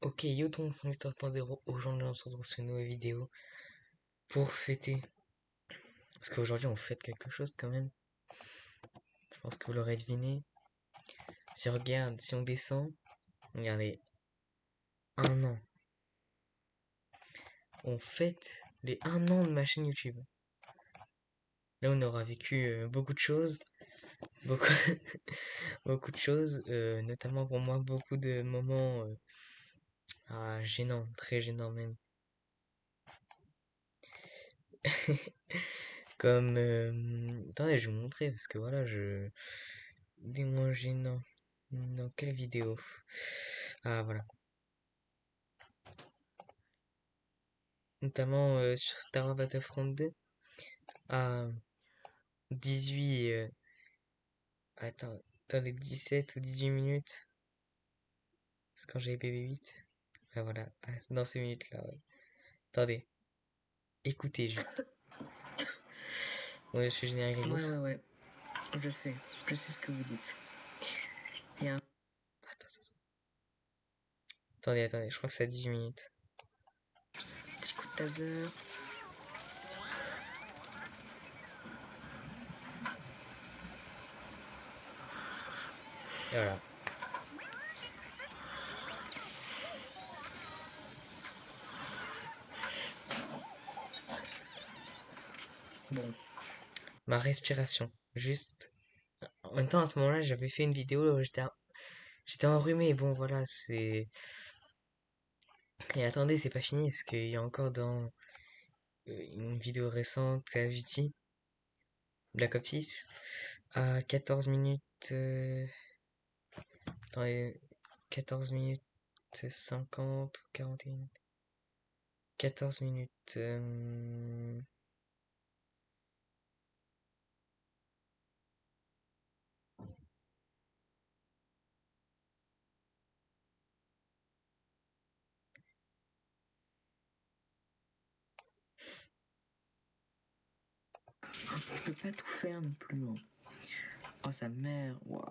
Ok, yo tout le monde, c'est Mister.0. Aujourd'hui, on se retrouve sur une nouvelle vidéo pour fêter. Parce qu'aujourd'hui, on fête quelque chose quand même. Je pense que vous l'aurez deviné. Si on regarde, si on descend, regardez, 1 an. On fête les 1 an de ma chaîne YouTube. Là, on aura vécu beaucoup de choses. Beaucoup, beaucoup de choses. Notamment pour moi, beaucoup de moments gênants, très gênants même. Comme... attendez, je vais vous montrer parce que voilà, des moments gênants. Dans quelle vidéo? Ah, voilà. Notamment sur Star Wars Battlefront 2 à 18. Attends, les 17 ou 18 minutes. C'est quand j'avais BB8. Ah, voilà. Ah, dans ces minutes-là, ouais. Attendez. Écoutez juste. Ouais, je suis générique rousse. Ouais. Je sais ce que vous dites. Attendez, je crois que c'est à 18 minutes. Petit coup de taser. Et voilà. Bon. Ma respiration. Juste. En même temps, à ce moment-là, j'avais fait une vidéo où j'étais enrhumé. Bon, voilà, c'est. Et attendez, c'est pas fini, parce qu'il y a encore dans une vidéo récente, Call of Duty, Black Ops 6, à 14 minutes. Attendez, 14 minutes 50 ou 41. 14 minutes. Je peux pas tout faire non plus. Hein. Oh sa mère. Waouh.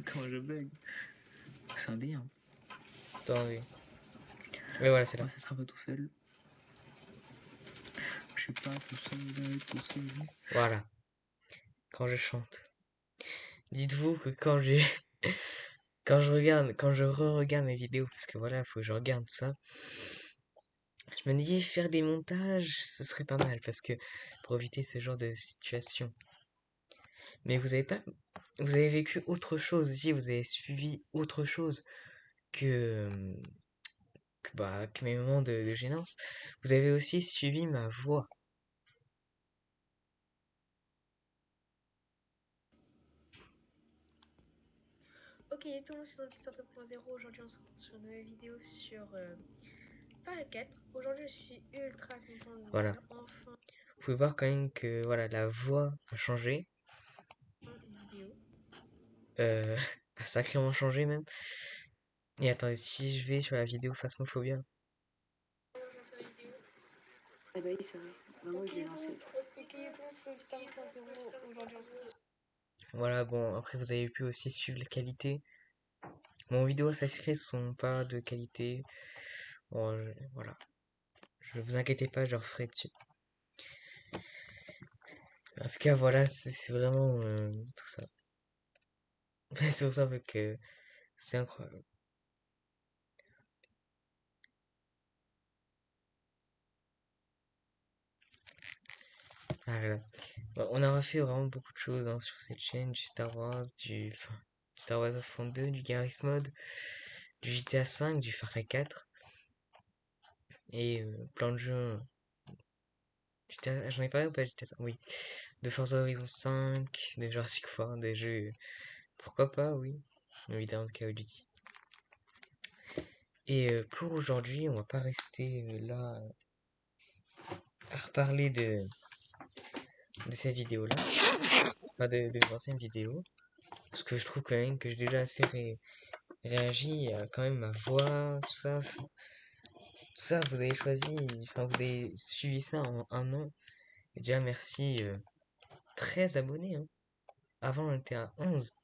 Comment je bug. C'est un dé. Hein. Attendez. Ouais, voilà, c'est là. Ouais, ça sera pas tout seul. Je suis pas tout seul. Voilà. Quand je chante. Dites-vous que quand je re-regarde mes vidéos, parce que voilà, faut que je regarde tout ça, je me dis faire des montages, ce serait pas mal, parce que pour éviter ce genre de situation. Mais vous avez vécu autre chose aussi, vous avez suivi autre chose que, que mes moments de gênance. Vous avez aussi suivi ma voix. Ok, tout le monde, c'est dans Startup 2.0. Aujourd'hui, on se retrouve sur une nouvelle vidéo sur Far 4. Aujourd'hui, je suis ultra contente de vous Voilà. faire enfin Vous pouvez voir quand même que voilà, la voix a changé. une vidéo. A sacrément changé même. Et attendez, si je vais sur la vidéo Phasmophobia. Eh bah oui, c'est vrai. Moi, je l'ai lancé. Ok, tout le monde, c'est dans Startup 2.0. Aujourd'hui, on se retrouve. Voilà, bon, après vous avez pu aussi suivre la qualité. Mon vidéo s'inscrit sont pas de qualité. Bon, voilà. Je vous inquiétez pas, je referai dessus. En tout cas, voilà, c'est vraiment tout ça. C'est pour ça que c'est incroyable. Ah là là. Bon, on aura fait vraiment beaucoup de choses hein, sur cette chaîne, du Star Wars, du Star Wars Battlefront 2, du Garry's Mod, du GTA 5, du Far Cry 4 et plein de jeux. J'en ai parlé ou pas GTA 5? Oui. De Forza Horizon 5, de Jurassic World, des jeux. Pourquoi pas, oui. Évidemment de Call of Duty. Et pour aujourd'hui, on va pas rester là à reparler de cette vidéo-là. Pas de l'ancienne vidéo. Parce que je trouve quand même que j'ai déjà assez réagi à quand même ma voix, tout ça. Tout ça, vous avez choisi, enfin, vous avez suivi ça en 1 an. Et déjà, merci. 13 abonnés, hein. Avant, on était à 11.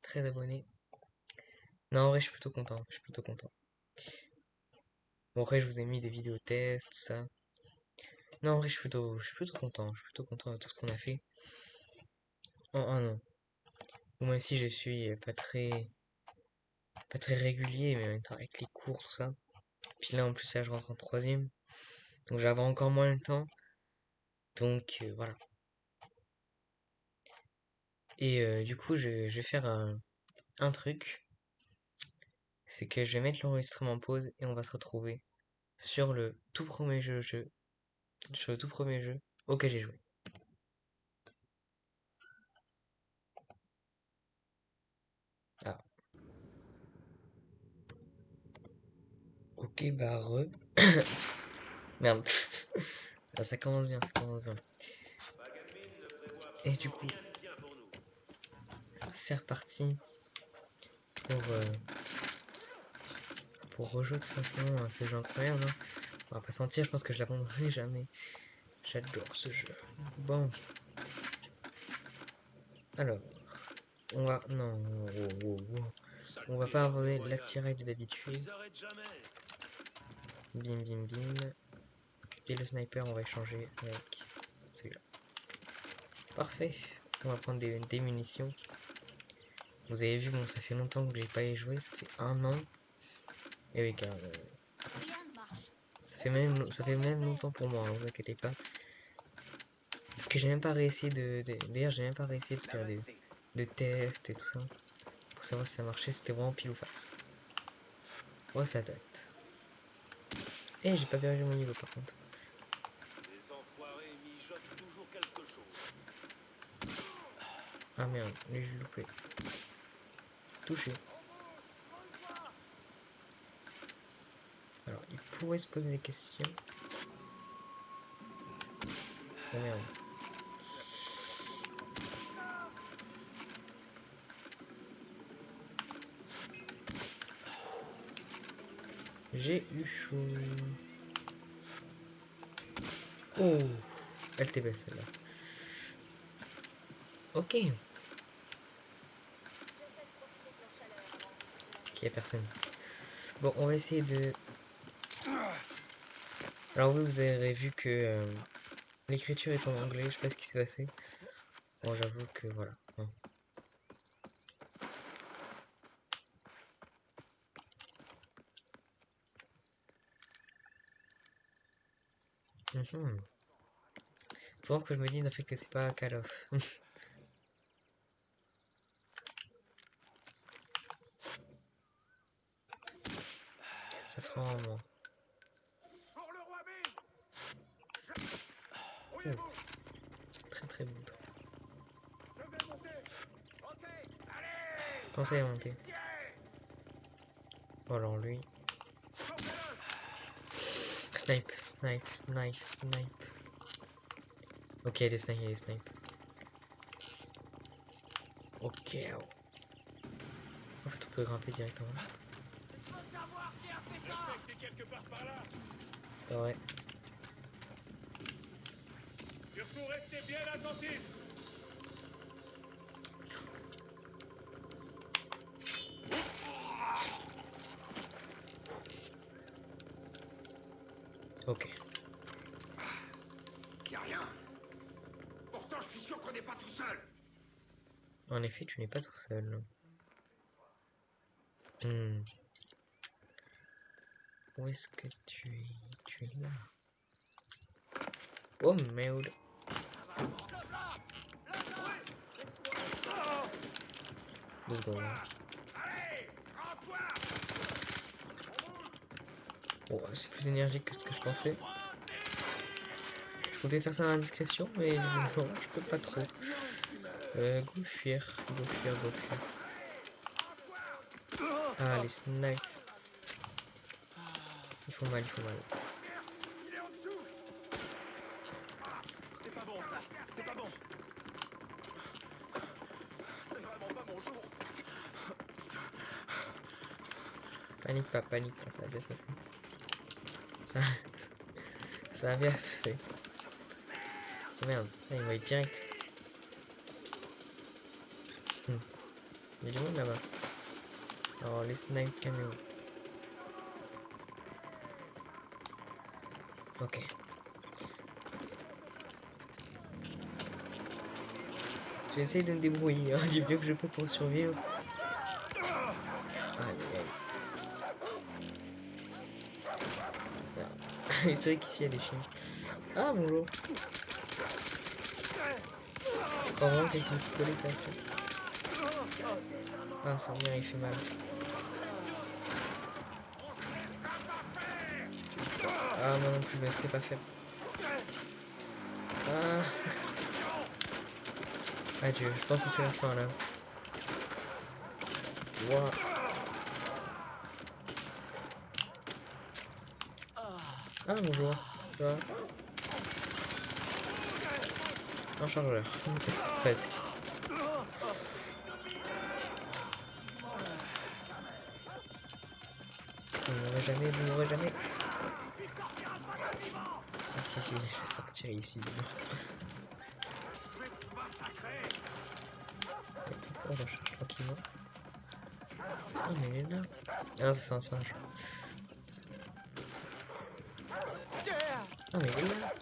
13 abonnés. Non, en vrai, je suis plutôt content. Je suis plutôt content. Bon, après, je vous ai mis des vidéos tests, tout ça. Non, en vrai, je suis plutôt content. Je suis plutôt content de tout ce qu'on a fait en un an. Moi aussi, je suis pas très régulier, mais en même temps, avec les cours, tout ça. Puis là, en plus, là, je rentre en troisième. Donc, j'avais encore moins le temps. Donc, voilà. Et du coup, je vais faire un truc. C'est que je vais mettre l'enregistrement en pause et on va se retrouver sur le tout premier sur le tout premier jeu auquel j'ai joué. Ah, ok, bah Merde. Ah, ça commence bien, ça commence bien. Et du coup, c'est reparti pour rejouer tout simplement à ce jeu incroyable, hein. On va pas sentir, je pense que je l'abandonnerai jamais. J'adore ce jeu. Bon, alors, on va... Non, on va pas abandonner l'attirail d'habitude. Bim, bim, bim. Et le sniper, on va échanger avec celui-là. Parfait. On va prendre des munitions. Vous avez vu, bon, ça fait longtemps que j'ai pas y joué. Ça fait un an. Et oui, car ça fait même longtemps pour moi, hein, vous inquiétez pas. Parce que j'ai même pas réussi d'ailleurs, j'ai même pas réussi de faire de tests et tout ça. Pour savoir si ça marchait, c'était vraiment pile ou face. Oh, ça date. Et j'ai pas perdu mon niveau par contre. Ah merde, lui je l'ai loupé. Touché. Alors, il pourrait se poser des questions. Oh merde. J'ai eu chaud. Oh, elle était belle celle-là. Ok. Ok, y'a personne. Bon, on va essayer de... Alors oui, vous avez vu que l'écriture est en anglais, je sais pas ce qui s'est passé. Bon, j'avoue que voilà. Hein. Mhm. Faut voir que je me dis, en fait, que c'est pas Call of. Ça fera un moment. Oh. Très très bon. Quand ça est monté. Bon, alors lui. Snipe, snipe, snipe, snipe. Ok, il y a des snipes, il y a des snipes. Ok. En fait, on peut grimper directement. C'est pas vrai. Surtout restez bien attentifs. Ok. Y'a rien. Pourtant, je suis sûr qu'on n'est pas tout seul. En effet, tu n'es pas tout seul. Hmm. Où est-ce que tu es? Tu es là. Oh merde. Deux secondes. Oh, c'est plus énergique que ce que je pensais. Je comptais faire ça dans la discrétion, mais visiblement, je peux pas trop. Go fuir, go fuir, go fuir. Ah, les snipes. Ils font mal, ils font mal. C'est pas bon ça. C'est pas bon. C'est vraiment pas mon jour. Panique pas, ça va bien se passer. Ça, ça va bien se passer. Oh merde, ah, il m'a eu direct. Il y a du monde là-bas. Alors, les snipes caméo. Ok. J'essaie de me débrouiller, hein, du mieux que je peux pour survivre. Aïe aïe aïe. Ah. C'est vrai qu'ici il y a des chiens. Ah bonjour. Je crois vraiment qu'avec mon pistolet ça fait. Ah ça revient, il fait mal. Ah moi non plus, je me laisserai pas faire. Ah. Adieu, je pense que c'est la fin là. Wow. Ah bonjour. Ça va? Un chargeur. Presque. Vous ne mourrez jamais, vous ne mourrez jamais. Si, je vais sortir ici. On recherche tranquillement. Ah mais il est là. Ah non, c'est un singe. Ah mais il est là.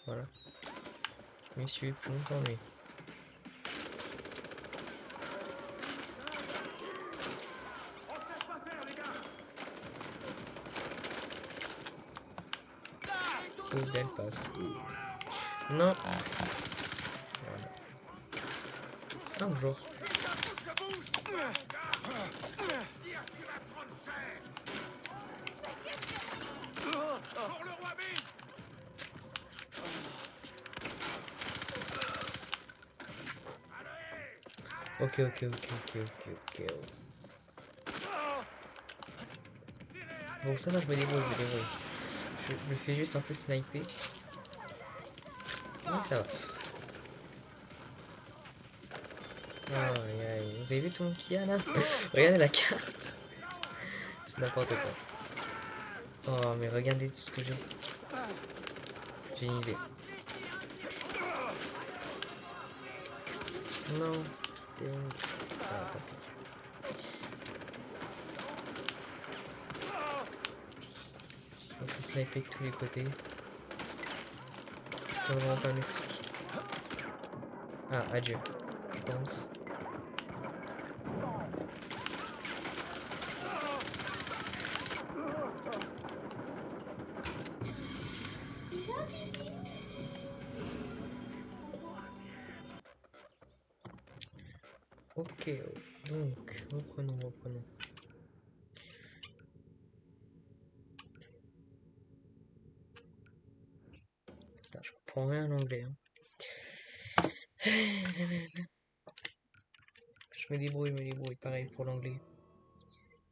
Voilà. Messieurs, plus longtemps lui. Oh, belle passe. Non. Voilà. Ah, bonjour. Pour le roi Big. Ok. Bon, ça va, je me débrouille. Je le fais juste un peu sniper. Oui, ça va. Oh, aïe. Vous avez vu tout le monde qu'il y a là? Regardez la carte. C'est n'importe quoi. Oh, mais regardez tout ce que j'ai. J'ai une idée. Non. Ah, tant pis. On fait sniper de tous les côtés. C'est vraiment pas mystique. Ah, adieu. Je pense. Ok, donc, reprenons. Putain, je comprends rien en anglais. Hein. Je me débrouille, pareil pour l'anglais.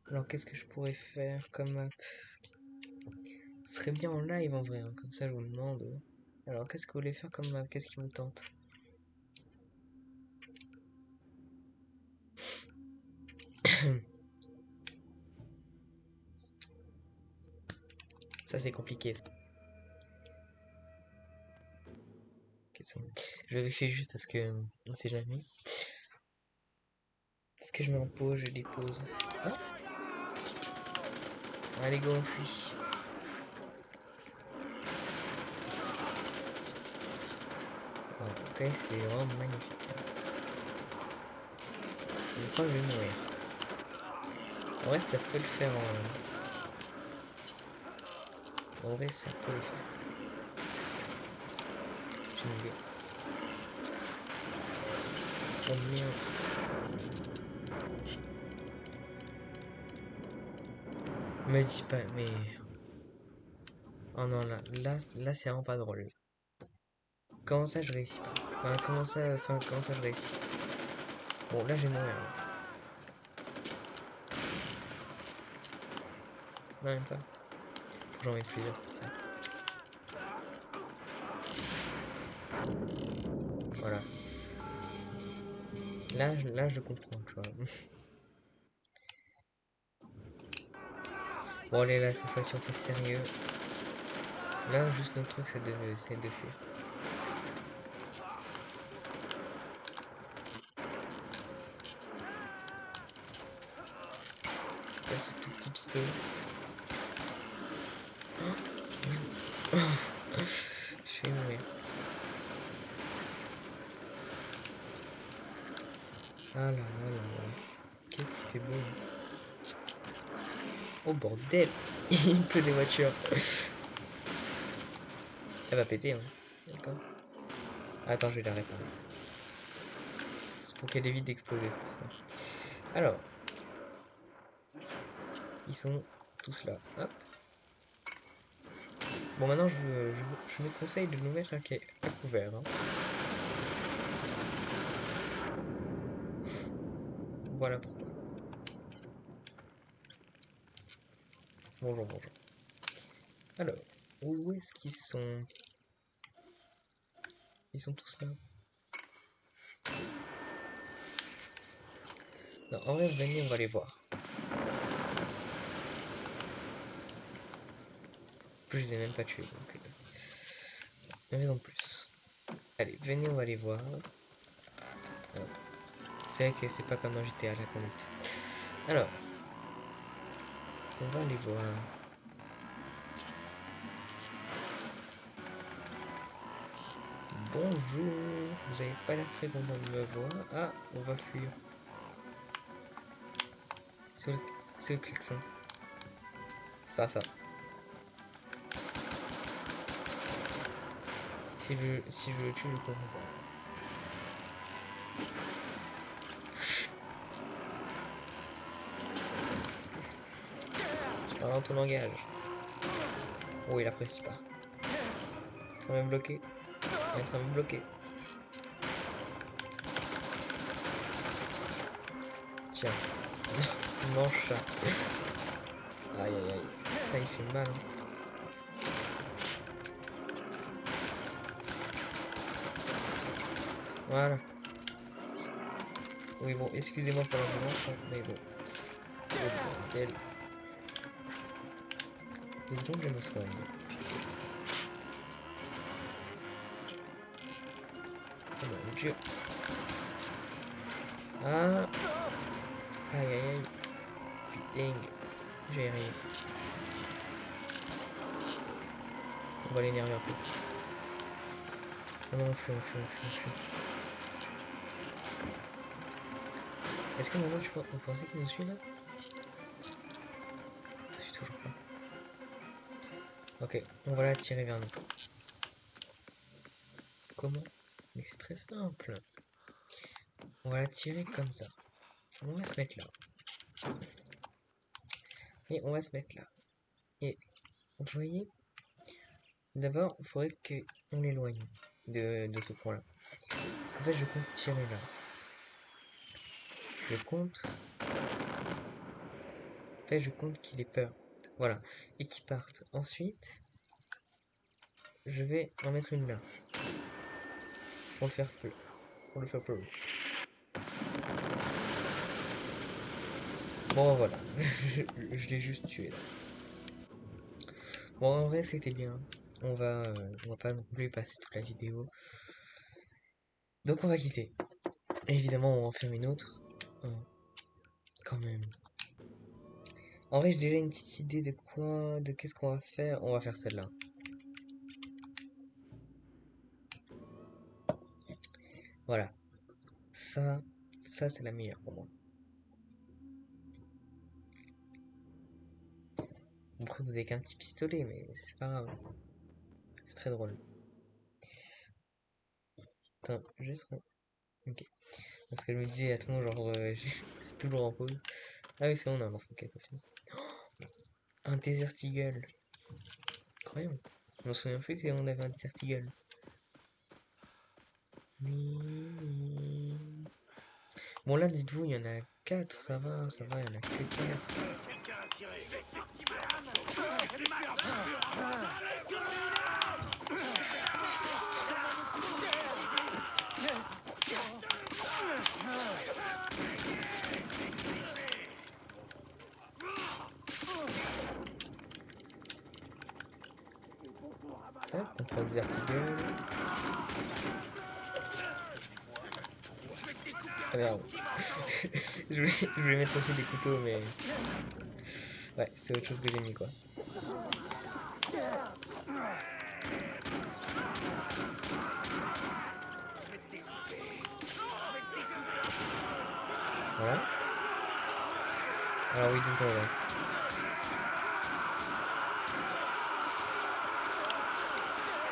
Alors, qu'est-ce que je pourrais faire comme map? Ce serait bien en live en vrai, hein, comme ça je vous demande. Alors, qu'est-ce que vous voulez faire comme map? Qu'est-ce qui vous tente? Ça, c'est compliqué. Ça. Ok, c'est bon. Je vérifie juste parce que on sait jamais. Est-ce que je mets en pause? Je dépose. Ah, allez, go, on fuit. Ok, c'est vraiment magnifique. Je crois que je vais mourir. En vrai, ça peut le faire en vrai, ça peut le faire. J'ai une idée. Oh merde. Me dis pas, mais... Oh non, là c'est vraiment pas drôle. Comment ça je réussis pas? Comment ça je réussis? Bon, là je vais mourir. Là. Non, même pas. Faut que j'en mette plusieurs, c'est pour ça. Voilà. Là je comprends, tu vois. Bon, allez, là, cette fois-ci, on fait sérieux. Là, juste notre truc, c'est de fuir. C'est pas ce tout petit pistolet. Oh, Ah là là là là. Qu'est-ce qu'il fait beau. Oh bordel. Il pleut des voitures. Elle va péter, hein. D'accord. Attends, je vais la réparer. C'est pour qu'elle évite d'exploser, c'est pour ça. Alors. Ils sont tous là. Hop. Bon, maintenant, je me conseille de nous mettre à couvert. Hein. Voilà pourquoi. Bonjour, bonjour. Alors, où est-ce qu'ils sont? Ils sont tous là. Non, en vrai, venez, on va les voir. En plus, je les ai même pas tués, donc... une raison de plus. Allez, venez, on va les voir. C'est vrai que c'est pas comme dans GTA, la conduite. Alors, on va les voir. Bonjour, vous avez pas l'air très content de me voir. Ah, on va fuir. C'est le klaxon. C'est pas ça. Si je le tue, je comprends pas. Je parle dans ton langage. Oh, il apprécie pas. Quand même bloqué. Il est en train de me bloquer. Tiens. Mange ça. Aïe aïe aïe. Putain, il fait mal. Hein. Voilà. Oui, bon, excusez-moi pour la violence, hein, mais bon. Oh bordel. 2 secondes, je me soigne. Oh mon dieu. Ah. Aïe aïe aïe. Putain. J'ai rien. On va l'énerver un peu. Ah non, on fuit. Est-ce que maintenant vous pensez qu'il nous suit là? Je suis toujours pas. Ok, on va l'attirer vers nous. Comment? Mais c'est très simple. On va l'attirer comme ça. On va se mettre là. Et on va se mettre là. Et vous voyez, d'abord, il faudrait qu'on l'éloigne de ce point-là. Parce qu'en fait, je compte tirer là. Je compte. En fait, je compte qu'il ait peur. Voilà. Et qu'il parte. Ensuite, je vais en mettre une là. Pour le faire peur. Pour le faire peur. Bon, voilà. je l'ai juste tué là. Bon, en vrai, c'était bien. On va pas non plus passer toute la vidéo. Donc, on va quitter. Évidemment, on va en faire une autre. Hein, quand même. En vrai, j'ai déjà une petite idée de qu'est-ce qu'on va faire. On va faire celle-là. Voilà. Ça c'est la meilleure pour moi. Après, vous avez qu'un petit pistolet, mais c'est pas grave. C'est très drôle. Attends, juste... Ok. Parce que je me disais, attends, genre, c'est toujours en pause. Ah oui, c'est bon, on a un lance-roquette aussi. Oh, un Desert Eagle. Incroyable. Je me souviens plus qu'on avait un Desert Eagle. Bon, là, dites-vous, il y en a 4, ça va, il y en a que 4. Hop, on prend des articles. Ah merde. je voulais mettre aussi des couteaux, mais... Ouais, c'est autre chose que j'ai mis, quoi. Alors oui, 10 secondes. Ouais.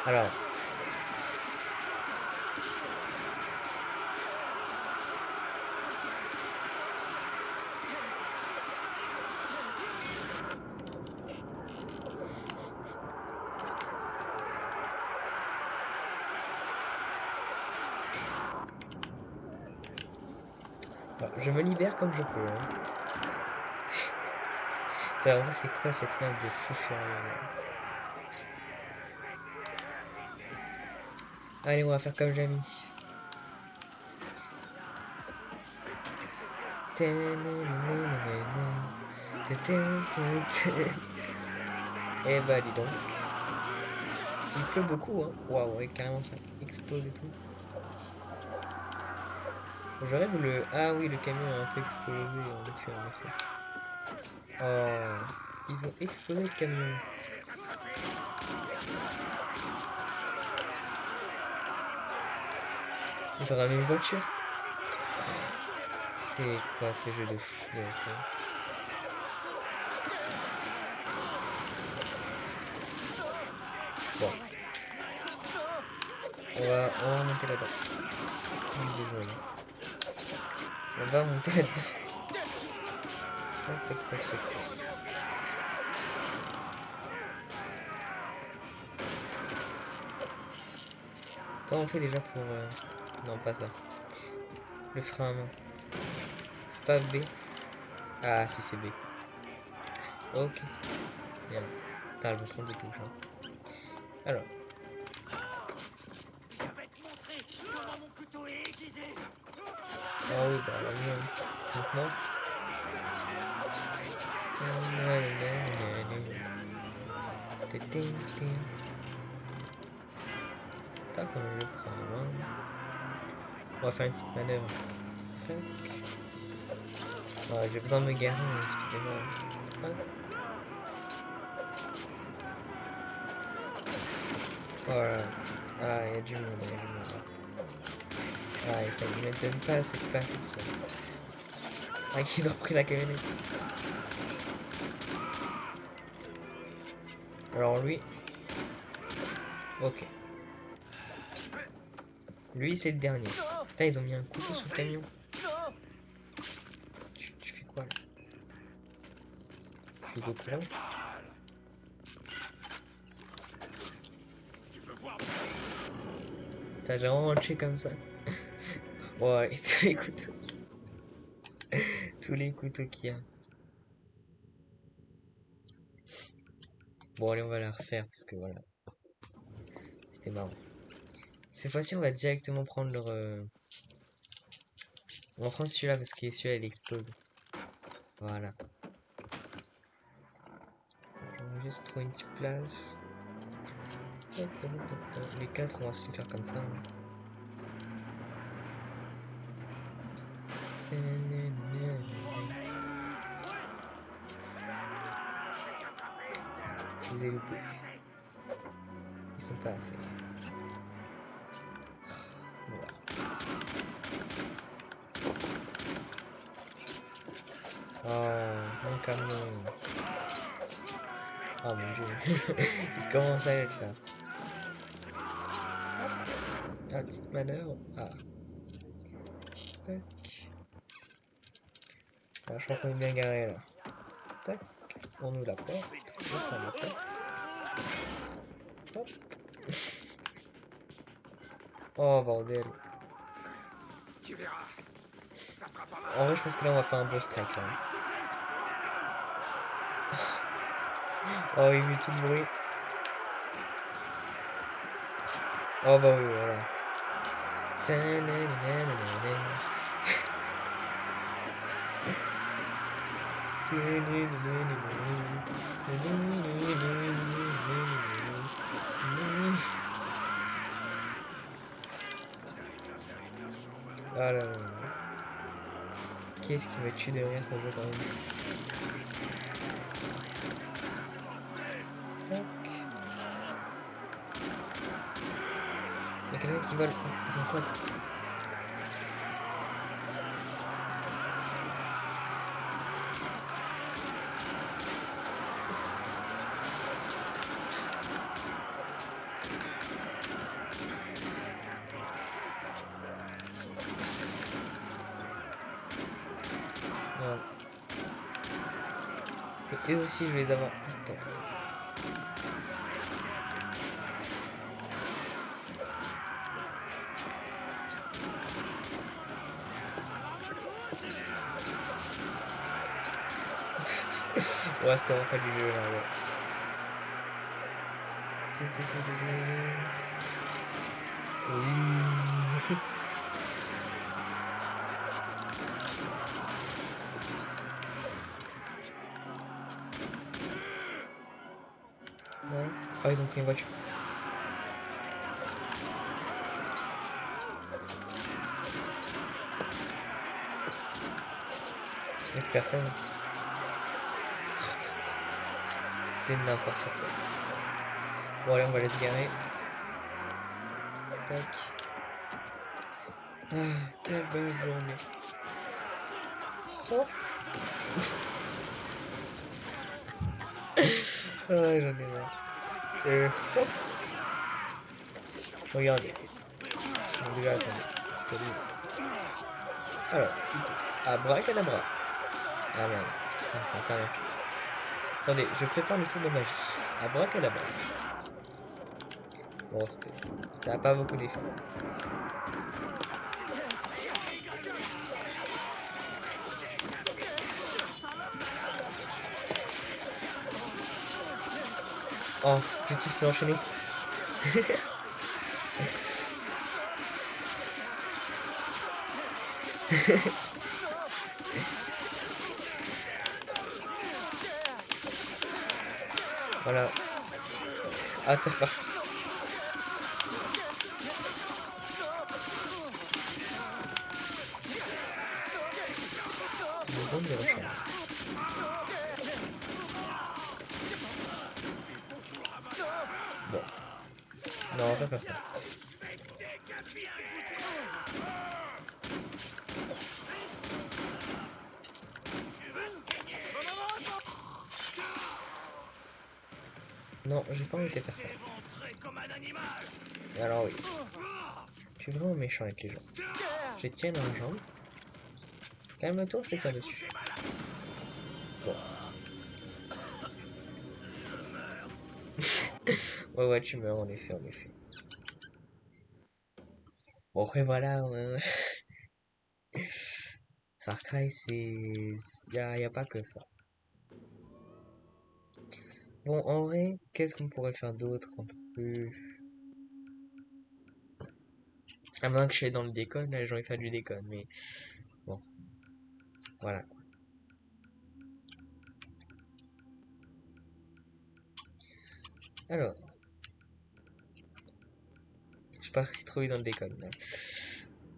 Alors. Alors, je me libère comme je peux. Hein. Putain, en vrai, c'est quoi cette merde de fou furieux là? Allez, on va faire comme Jamie. Eh bah dis donc. Il pleut beaucoup hein. Waouh, ouais, carrément ça explose et tout. J'aurais voulu... Ah oui, le camion a un peu explosé en effet. Oh, ils ont explosé le camion. Ils ont ramené une voiture. C'est quoi ce jeu de fou là, quoi. Bon. On va monter là-dedans. Désolé. On va monter là-dedans. Tac. Comment on fait déjà pour... Non, pas ça. Le frein à main. C'est pas B. Ah, si, c'est B. Ok. Bien. T'as le bouton de touche. Hein. Alors. Ah oui, bah, maintenant. Tac, on a le frein à main. On va faire une petite manœuvre. Tac. Ouais, j'ai besoin de me garer, excusez-moi. Hop. Voilà. Ah, il y a du monde, Ah, il ne donne pas assez de place ici. Ah, ils ont repris la camionnette. Alors lui... Ok. Lui, c'est le dernier. Putain, ils ont mis un couteau sur le camion. Tu fais quoi, là? Je suis au courant. T'as j'ai vraiment tué comme ça. Ouais, tous les couteaux. Tous les couteaux qu'il y a. Bon, allez, on va la refaire parce que voilà. C'était marrant. Cette fois-ci, on va directement prendre leur... On va prendre celui-là parce que celui-là, il explose. Voilà. On va juste trouver une petite place. Les 4, on va se les faire comme ça. Je les ai loupés. Ils sont pas assez. Voilà. Oh, mon camion. Oh mon dieu. Il commence à être là. Ah, petite manœuvre. Ah. Tac. Ah, je crois qu'on est bien garé là. Tac. On ouvre la porte. On ferme la porte. Hop. Oh bordel. Tu verras. Ça fera pas mal. En vrai, je pense que là, on va faire un boss strike là. Oh, il met tout le bruit. Oh bah oui, voilà. Ah là là. Qu'est-ce qui me tue de rire ça jeu quand même. Tac. Il y a quelqu'un qui vole. Ils ont quoi? Et eux aussi, je vais les avoir. Attends, attends, attends. Ouais, c'était vraiment pas du jeu là, ouais. Oui. Ouais. Ah, ils ont pris une voiture. Il n'y a plus personne. C'est n'importe quoi. Bon, allez, on va les se garer. Tac. Ah, quelle belle journée. Oh. Ah, j'en ai marre. Hop. Regardez. Donc déjà, attendez. Parce que lui... Alors, du coup, abracadabra. Ah merde. Ah, ça va pas marcher. Attendez, je prépare le tour de magie. Abracadabra. Bon, c'était... Ça n'a pas beaucoup d'effet. Oh, j'ai tout s'est enchaîné. Voilà. Ah, c'est reparti. Une bombe de recharge. Bon. Non, on va pas faire ça. Non, j'ai pas envie de faire ça. Alors oui. Je suis vraiment méchant avec les gens. Je les tiens dans la jambe. Calme-toi, je te tire dessus. Bon. Ouais, ouais, tu meurs, en effet, en effet. Bon, après, voilà. Far Cry, c'est... Y a pas que ça. Bon, en vrai, qu'est-ce qu'on pourrait faire d'autre un peu plus... À moins que je sois dans le décon, là, j'ai envie de faire du décon, mais... Bon. Voilà. Alors... Je suis parti trop vite dans le décon, là.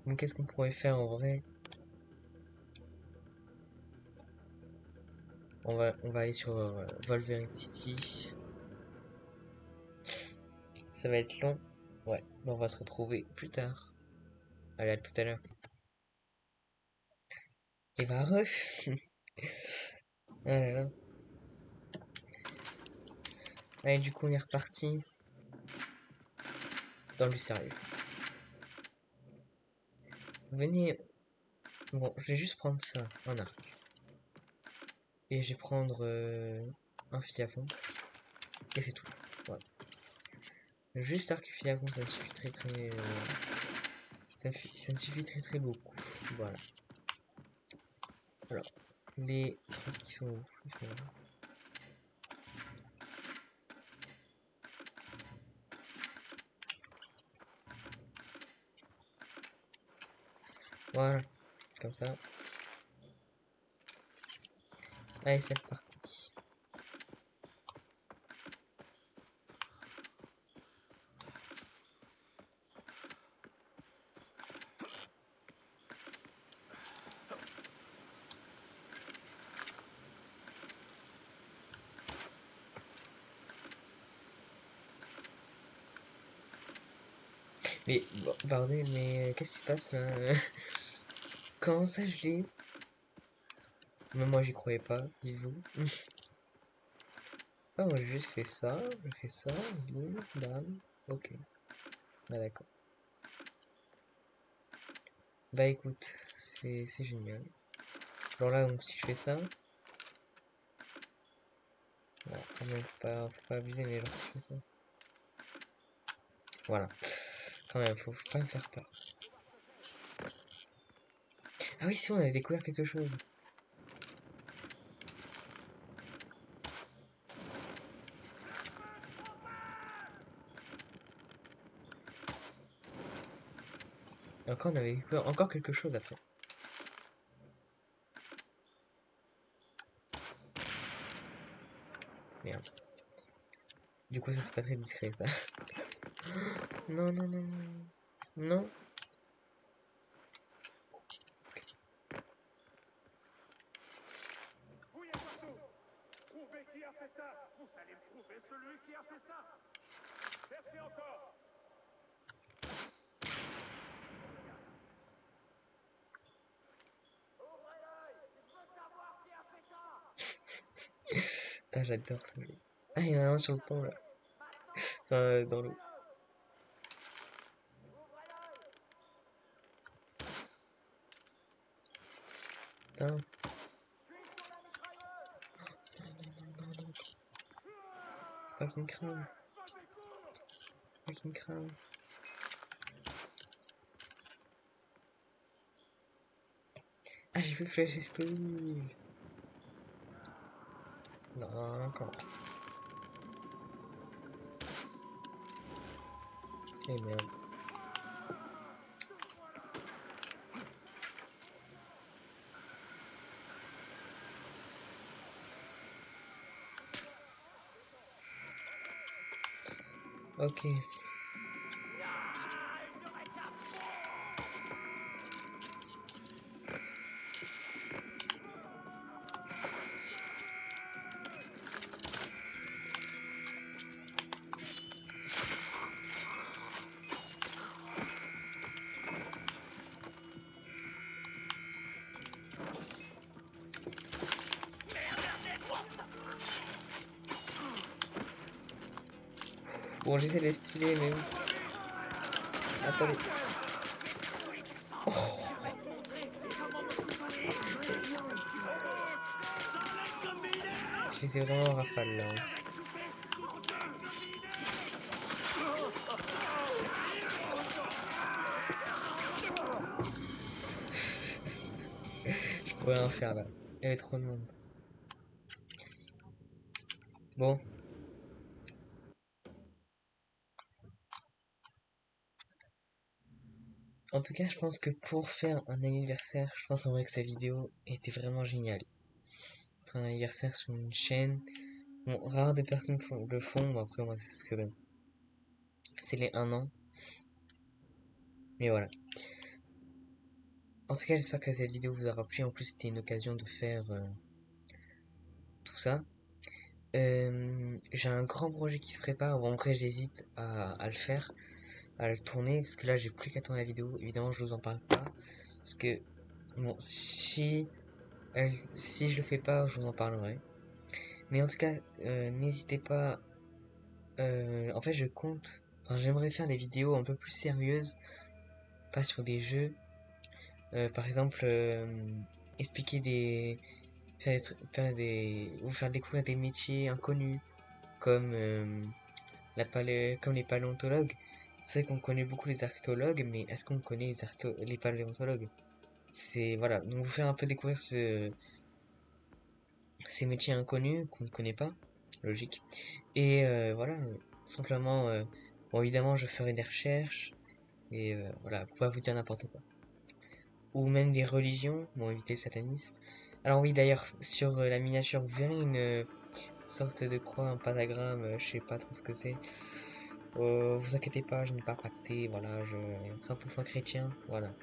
Donc, qu'est-ce qu'on pourrait faire en vrai? On va aller sur Wolverine City. Ça va être long. Ouais, mais on va se retrouver plus tard. Allez, à tout à l'heure. Et bah, Ah là là. Allez, du coup, on est reparti. Dans du sérieux. Venez. Bon, je vais juste prendre ça, un arc. Et je vais prendre un fusil à pompe. Et c'est tout. Voilà. Juste arc et fusil à pompe, ça me suffit très très... ça me suffit très très beaucoup. Voilà. Alors, les trucs qui sont où? Ils sont là. Voilà. Comme ça. Allez, c'est reparti. Mais, bon, bordel, mais qu'est-ce qui se passe là? Comment ça je l'ai? Même moi j'y croyais pas, dites-vous. Ah, moi j'ai juste fait ça, je fais ça, bim, bam, ok. Ah d'accord. Bah écoute, c'est génial. Alors là, donc si je fais ça, Bon, quand même, faut pas abuser, mais genre, si je fais ça. Voilà. Quand même, faut pas me faire peur. Ah oui, si, on avait découvert quelque chose. Et encore, on avait découvert encore quelque chose après. Merde. Du coup, ça, c'est pas très discret, ça. Non, non, non, non. Non. Fouillez partout. Prouvez qui a fait ça. Vous allez me prouver celui qui a fait ça. Cherchez encore. Ouvrez l'œil. Je veux savoir qui a fait ça. Putain, j'adore ce jeu. Ah, il y en a un sur le pont, là. Enfin, dans l'eau. Ouvrez l'œil. Putain. Je suis sur la mitrailleuse. Non, non, non. Fucking crame. Fucking crame. Ah, j'ai vu flèche explosive. Non, encore. Eh merde. Ok. Bon, j'essaie de styler, mais... Attendez. Oh. Je les ai vraiment en rafale, là. Je pourrais rien faire, là. Il y avait trop de monde. Bon. En tout cas, je pense que pour faire un anniversaire, je pense en vrai que sa vidéo était vraiment géniale. Pour un anniversaire sur une chaîne, bon, rare de personnes le font, mais après moi c'est ce que c'est les 1 an. Mais voilà. En tout cas, j'espère que cette vidéo vous aura plu. En plus, c'était une occasion de faire tout ça. J'ai un grand projet qui se prépare. Bon, en vrai, j'hésite à le faire, à le tourner, parce que là, j'ai plus qu'à tourner la vidéo. Évidemment, je vous en parle pas, parce que bon, si je le fais pas, je vous en parlerai. Mais en tout cas, n'hésitez pas. En fait, je compte. Enfin, j'aimerais faire des vidéos un peu plus sérieuses, pas sur des jeux. Par exemple, expliquer des, vous faire découvrir des métiers inconnus, comme comme les paléontologues. C'est vrai qu'on connaît beaucoup les archéologues, mais est-ce qu'on connaît les paléontologues? C'est voilà, donc vous faire un peu découvrir ces métiers inconnus qu'on ne connaît pas, logique. Et voilà, simplement, bon évidemment je ferai des recherches, et voilà, pour pas vous dire n'importe quoi. Ou même des religions, bon éviter le satanisme. Alors oui d'ailleurs, sur la miniature, vous verrez une sorte de croix, un pentagramme, je sais pas trop ce que c'est. Vous inquiétez pas, je n'ai pas pacté, voilà, je 100% chrétien, voilà.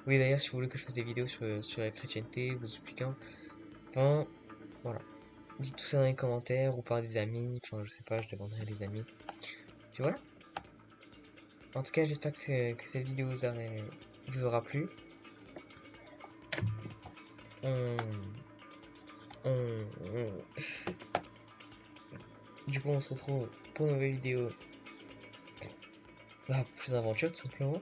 Oui d'ailleurs, si vous voulez que je fasse des vidéos sur la chrétienté, vous expliquant, enfin, voilà. Dites tout ça dans les commentaires ou par des amis, enfin je sais pas, je demanderai à des amis. Puis voilà. En tout cas, j'espère que cette vidéo vous aura plu. On, on- Du coup, on se retrouve pour une nouvelle vidéo. Bah, pour plus d'aventures, tout simplement.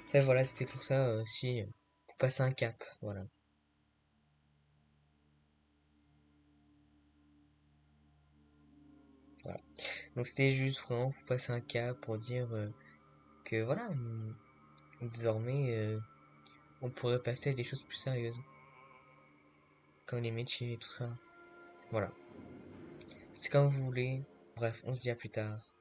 Enfin voilà, c'était pour ça, si, pour passer un cap, voilà. Donc c'était juste vraiment pour passer un cap, pour dire que voilà, désormais, on pourrait passer à des choses plus sérieuses, comme les métiers et tout ça. Voilà. C'est comme vous voulez. Bref, on se dit à plus tard.